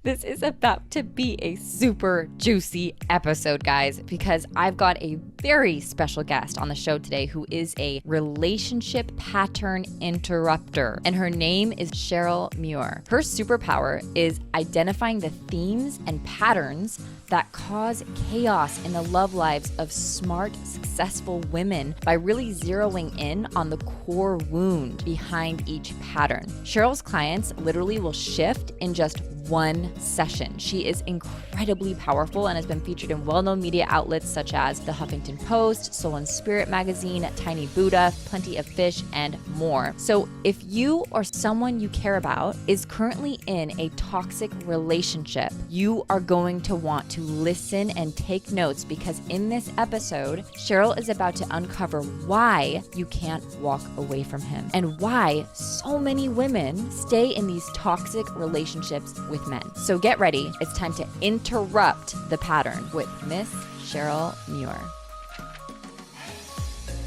This is about to be a super juicy episode, guys, because I've got a very special guest on the show today who is a relationship pattern interrupter, and her name is Cheryl Muir. Her superpower is identifying the themes and patterns that cause chaos in the love lives of smart, successful women by really zeroing in on the core wound behind each pattern. Cheryl's clients literally will shift in just one session. She is incredibly powerful and has been featured in well-known media outlets such as The Huffington Post, Soul and Spirit magazine, Tiny Buddha, Plenty of Fish, and more. So if you or someone you care about is currently in a toxic relationship, you are going to want to listen and take notes, because in this episode, Cheryl is about to uncover why you can't walk away from him and why so many women stay in these toxic relationships with men. So get ready. It's time to interrupt the pattern with Miss Cheryl Muir.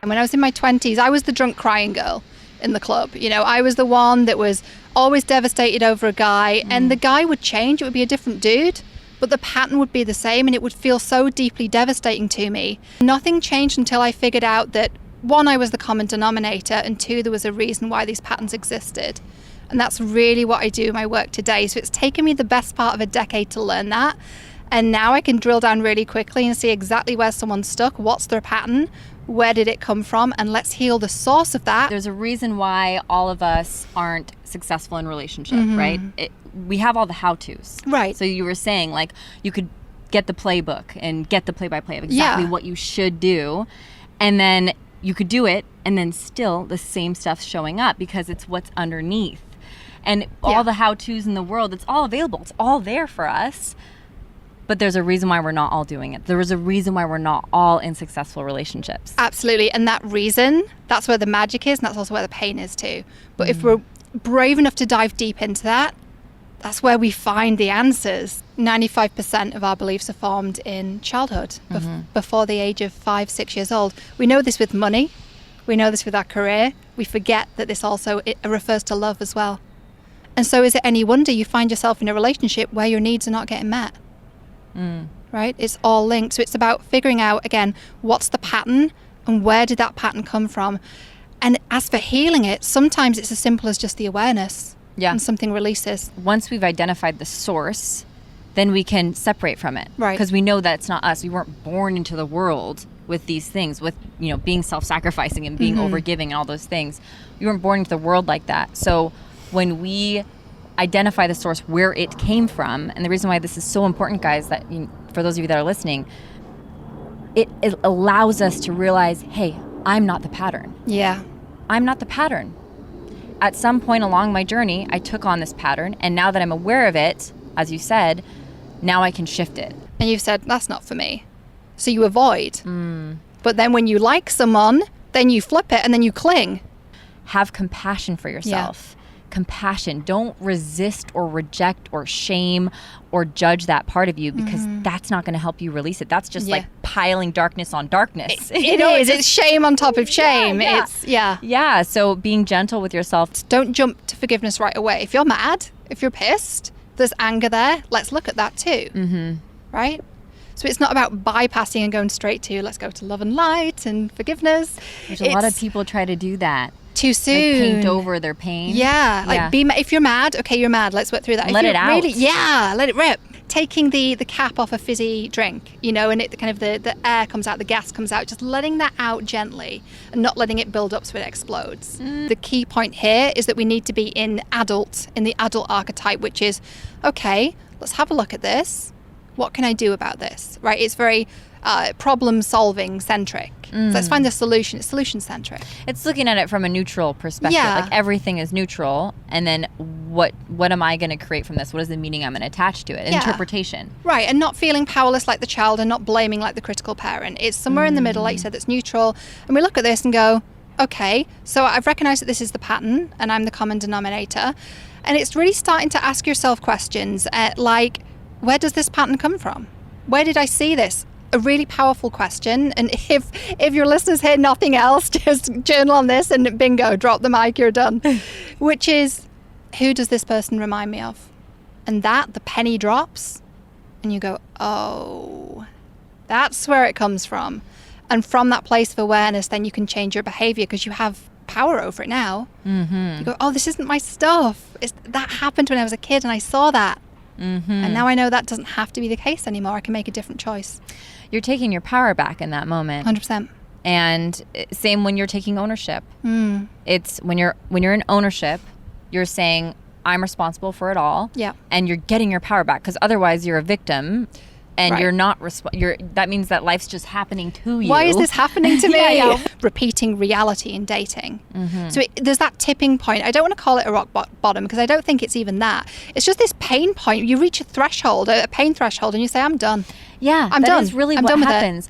And when I was in my 20s, I was the drunk crying girl in the club. You know, I was the one that was always devastated over a guy, and the guy would change. It would be a different dude, but the pattern would be the same, and it would feel so deeply devastating to me. Nothing changed until I figured out that, one, I was the common denominator, and two, there was a reason why these patterns existed. And that's really what I do in my work today. So it's taken me the best part of a decade to learn that. And now I can drill down really quickly and see exactly where someone's stuck, what's their pattern, where did it come from, and let's heal the source of that. There's a reason why all of us aren't successful in relationship, right? We have all the how-tos. Right. So you were saying, like, you could get the playbook and get the play-by-play of exactly what you should do. And then you could do it, and then still the same stuff's showing up because it's what's underneath. And all the how-tos in the world, it's all available. It's all there for us. But there's a reason why we're not all doing it. There is a reason why we're not all in successful relationships. Absolutely. And that reason, that's where the magic is, and that's also where the pain is too. But if we're brave enough to dive deep into that, that's where we find the answers. 95% of our beliefs are formed in childhood, before the age of 5, 6 years old. We know this with money. We know this with our career. We forget that this also refers to love as well. And so is it any wonder you find yourself in a relationship where your needs are not getting met? Right? It's all linked. So it's about figuring out, again, what's the pattern and where did that pattern come from? And as for healing it, sometimes it's as simple as just the awareness. And something releases. Once we've identified the source, then we can separate from it. Right. Because we know that it's not us. We weren't born into the world with these things, with, you know, being self-sacrificing and being overgiving and all those things. We weren't born into the world like that. So when we identify the source, where it came from, and the reason why this is so important, guys, that for those of you that are listening, it allows us to realize, hey, I'm not the pattern. I'm not the pattern. At some point along my journey, I took on this pattern, and now that I'm aware of it, as you said, now I can shift it. And you've said, that's not for me. So you avoid. But then when you like someone, then you flip it and then you cling. Have compassion for yourself. Compassion. Don't resist or reject or shame or judge that part of you, because that's not going to help you release it. That's just like piling darkness on darkness. It is. It's shame on top of shame. It's So being gentle with yourself. Don't jump to forgiveness right away. If you're mad, if you're pissed, there's anger there. Let's look at that too. Right? So it's not about bypassing and going straight to, let's go to love and light and forgiveness. There's a lot of people try to do that. Too soon. Like paint over their pain. If you're mad, okay, you're mad. Let's work through that. Let it out. Let it rip. Taking the cap off a fizzy drink, you know, and it kind of the air comes out, the gas comes out, just letting that out gently and not letting it build up so it explodes. The key point here is that we need to be in the adult archetype, which is, okay, let's have a look at this. What can I do about this? Right? It's very problem-solving centric. So let's find the solution. It's solution-centric. It's looking at it from a neutral perspective. Like everything is neutral, and then what am I going to create from this? What is the meaning I'm going to attach to it? Interpretation. Right, and not feeling powerless like the child and not blaming like the critical parent. It's somewhere in the middle, like you said, that's neutral. And we look at this and go, okay, so I've recognized that this is the pattern and I'm the common denominator. And it's really starting to ask yourself questions like, where does this pattern come from? Where did I see this? A really powerful question. And if your listeners hear nothing else, just journal on this and bingo, drop the mic, you're done. Which is, who does this person remind me of? And the penny drops, and you go, oh, that's where it comes from. And from that place of awareness, then you can change your behavior because you have power over it now. Mm-hmm. You go, oh, this isn't my stuff. That happened when I was a kid and I saw that. Mm-hmm. And now I know that doesn't have to be the case anymore. I can make a different choice. You're taking your power back in that moment. 100%. And same when you're taking ownership. Mm. It's when you're in ownership, you're saying, I'm responsible for it all. Yeah. And you're getting your power back, because otherwise you're a victim. And you're not that means that life's just happening to you. Why is this happening to me? Yeah. Repeating reality in dating. Mm-hmm. So there's that tipping point. I don't want to call it a rock bottom, because I don't think it's even that. It's just this pain point. You reach a threshold, a pain threshold, and you say, I'm done. Yeah, I'm done. That is really I'm what done happens.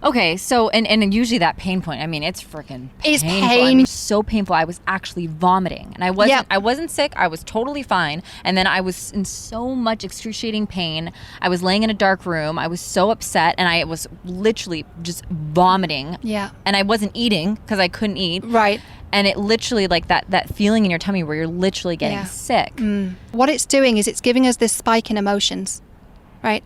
Okay, so and usually that pain point, I mean, it's freaking painful. It's pain. I mean, so painful. I was actually vomiting, and I wasn't sick. I was totally fine. And then I was in so much excruciating pain. I was laying in a dark room. I was so upset, and I was literally just vomiting. Yeah. And I wasn't eating because I couldn't eat. Right. And it literally, like that feeling in your tummy where you're literally getting sick. Mm. What it's doing is it's giving us this spike in emotions, right?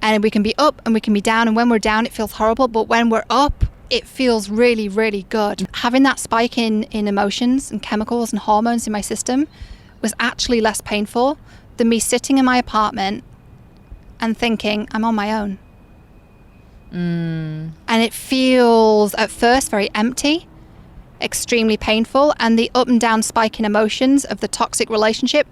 And we can be up and we can be down. And when we're down, it feels horrible. But when we're up, it feels really, really good. Having that spike in emotions and chemicals and hormones in my system was actually less painful than me sitting in my apartment and thinking, I'm on my own. Mm. And it feels at first very empty, extremely painful. And the up and down spike in emotions of the toxic relationship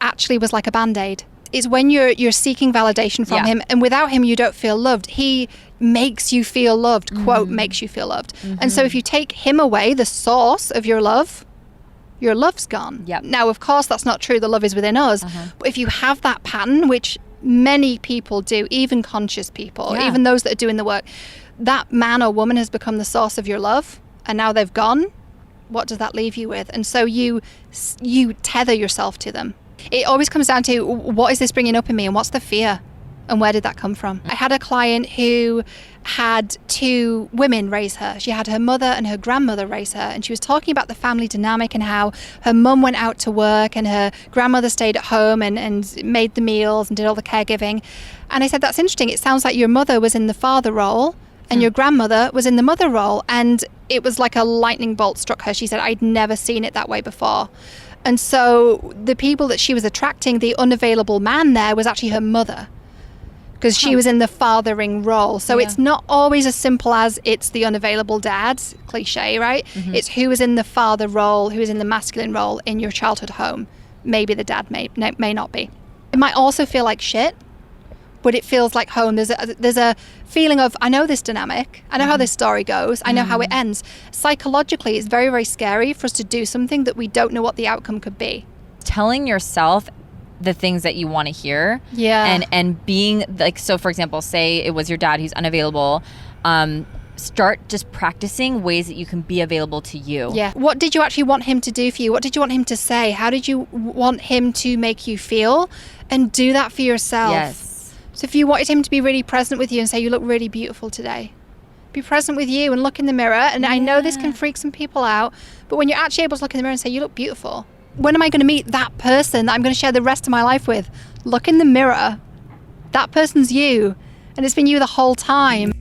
actually was like a Band-Aid. Is when you're seeking validation from him, and without him you don't feel loved. He makes you feel loved, quote, makes you feel loved. Mm-hmm. And so if you take him away, the source of your love's gone. Yep. Now, of course, that's not true. The love is within us. But if you have that pattern, which many people do, even conscious people, even those that are doing the work, that man or woman has become the source of your love, and now they've gone. What does that leave you with? And so you tether yourself to them. It always comes down to, what is this bringing up in me, and what's the fear, and where did that come from? I had a client who had 2 women raise her. She had her mother and her grandmother raise her, and she was talking about the family dynamic and how her mum went out to work and her grandmother stayed at home and made the meals and did all the caregiving. And I said, that's interesting. It sounds like your mother was in the father role and your grandmother was in the mother role. And it was like a lightning bolt struck her. She said, I'd never seen it that way before. And so the people that she was attracting, the unavailable man there, was actually her mother, because she was in the fathering role. So it's not always as simple as it's the unavailable dad, cliche, right? Mm-hmm. It's who is in the father role, who is in the masculine role in your childhood home. Maybe the dad may not be. It might also feel like shit, but it feels like home. There's a feeling of, I know this dynamic, I know how this story goes, I know how it ends. Psychologically, it's very, very scary for us to do something that we don't know what the outcome could be. Telling yourself the things that you want to hear, and being like, so for example, say it was your dad who's unavailable, start just practicing ways that you can be available to you. Yeah. What did you actually want him to do for you? What did you want him to say? How did you want him to make you feel? And do that for yourself. Yes. So if you wanted him to be really present with you and say, you look really beautiful today, be present with you and look in the mirror. And I know this can freak some people out, but when you're actually able to look in the mirror and say, you look beautiful, when am I going to meet that person that I'm going to share the rest of my life with? Look in the mirror. That person's you. And it's been you the whole time.